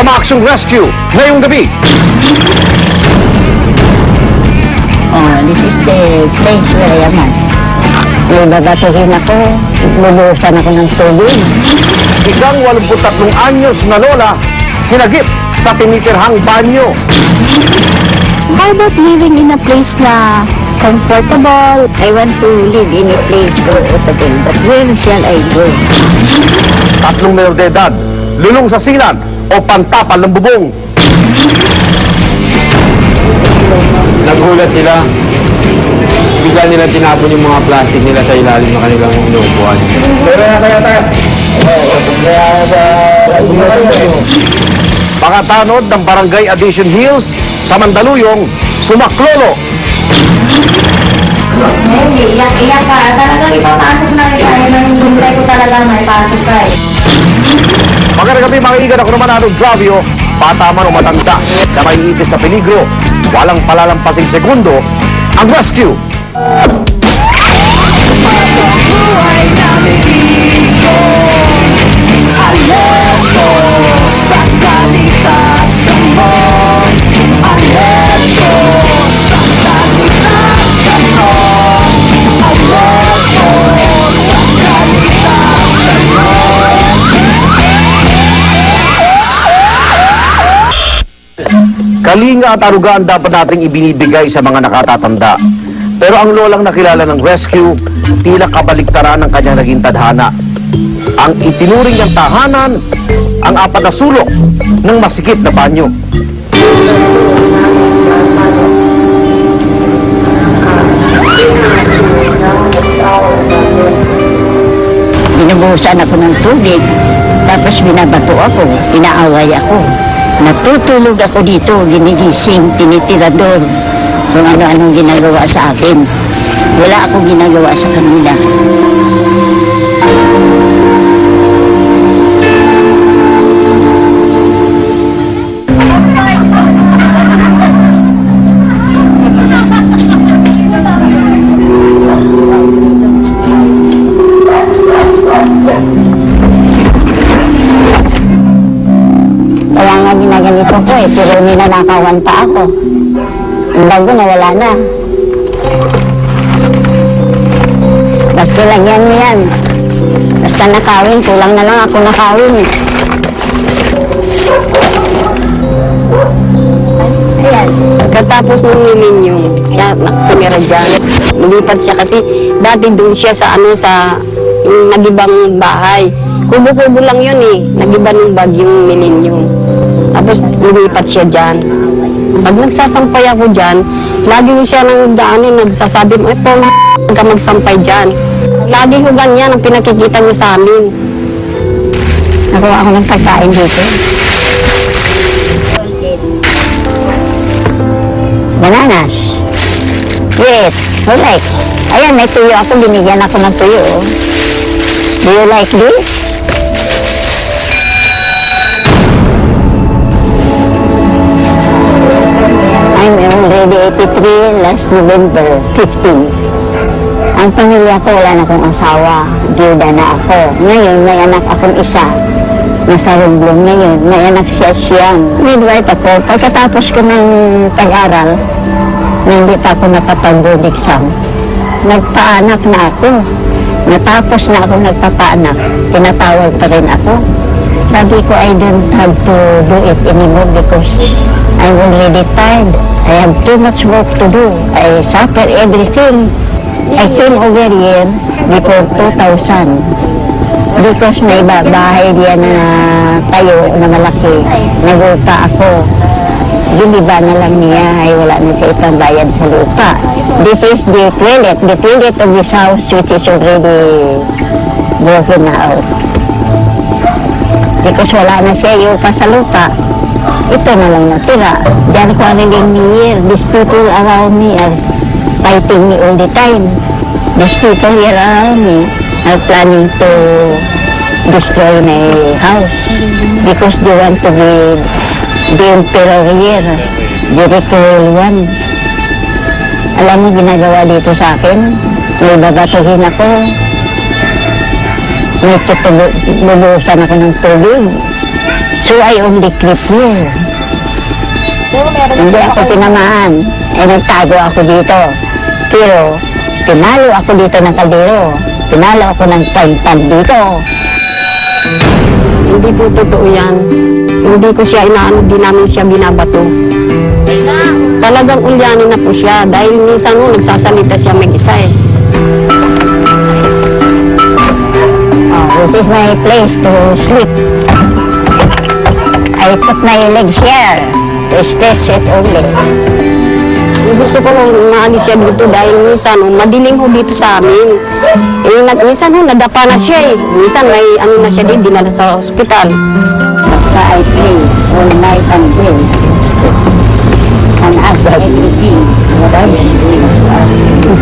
sa Maaksyon Rescue ngayong gabi. Oh, this is the place where I am at. May babatuhin ako, lulusan ako ng tubig. Isang 83 anyos na lola, sinagip sa tinitirhang banyo. How about living in a place na comfortable? I want to live in a place comfortable, but where shall I go? 3 mayor de edad, lulong sa silan o pantapal ng bubong. Nagulat sila. Bigla nila tinapon yung mga plastic nila sa ilalim ng kanilang inuupuan. Pakatanod ng Barangay Addition Hills sa Mandaluyong, sumaklolo. Hindi, iyak ka. Talagang ipapasok na rin tayo ng lumlay ko talaga may pasok ka eh. Magandang gabi mga kaibigan, ako naman Arnold Gravio, bata man o matanda na maiipit sa peligro, walang palalampasing segundo, ang rescue. Buhay namin dito, alerto sa kalikasan mo. Alerto sa kalikasan mo. Alerto sa kalikasan mo. Kalinga at arugaan dapat nating ibinibigay sa mga nakatatanda. Pero ang lolang nakilala ng rescue, tila kabaliktaran ng kanyang naging tadhana. Ang itinuring niyang tahanan, ang 4 na sulok ng masikip na banyo. Binubuhusan ako ng tubig, tapos binabato ako, inaaway ako. Natutulog ako dito, ginigising, tinitirador, kung ano-anong ginagawa sa akin. Wala akong ginagawa sa kanila. Kaya nga ginaganito ko eh, pero ninanakawan pa ako. Ang bago na wala na. Basta lagyan mo yan. Basta nakawin, kulang na lang ako nakawin. Ayan. Pagkatapos ng millennium, siya tumira dyan. Lumipat siya kasi dati doon siya sa yung nagibang bahay. Kubo-kubo lang yun eh. Nagiba ng bagyong millennium. Tapos lumipat siya dyan. Pag nagsasampay ako dyan, lagi ko siya nang daanin, nagsasabi mo, huwag ka magsampay dyan. Lagi ko ganyan ang pinakikita niyo sa amin. Nakuha ako ng pagkain dito. Bananas. Yes, who likes? Ayan, may tuyo ako, binigyan ako ng tuyo. Oh. Do you like this? I'm already 83, last November 15. Ang pamilya ko, wala na akong asawa. Diyoda na ako. Ngayon, may anak akong isa. Nasa Romblon ngayon. May anak siya siyang. Midwife ako. Pagkatapos ko ng pag-aral, na hindi pa ako nakapag-board exam, nagpaanak na ako. Natapos na ako nagpapaanak. Tinatawag pa rin ako. Sabi ko, I don't have to do it anymore because I'm already tired. I have too much work to do. I suffer everything. I came over here before 2000 because may bahay diyan na tayo na malaki. Nagupa ako. Giniba na lang niya ay wala na siya isang bayad sa lupa. This is the toilet of this house which is already broken out. Because wala na siya yung sa lupa. Ito na lang natira. Diyan ko ariling year. These people around me are fighting me all the time. These people here around me are planning to destroy my house because they want to be the emperor here, the ritual one. Alam mo ginagawa dito sa akin? May babatuhin ako. May lulusan ako ng tubig. So I only clip here. Hindi ako tinamaan. Eh, nagtago ako dito. Pero, pinalo ako dito ng kaldero. Pinalo ako ng pagpan dito. Hindi po totoo yan. Hindi ko siya inaano, di namin siya binabato. Talagang ulyanin na po siya dahil minsan no, nagsasalita siya mag-isa eh. Oh, this is my place to sleep. I put my legs here to stretch it only. Gusto ko nung maalis siya dito dahil minsan no, madilim ho dito sa amin. Eh, minsan no, nadapa na siya eh. Minsan may ano na siya din, dinala sa ospital. Basta I sleep all night and day. And after everything, what I do,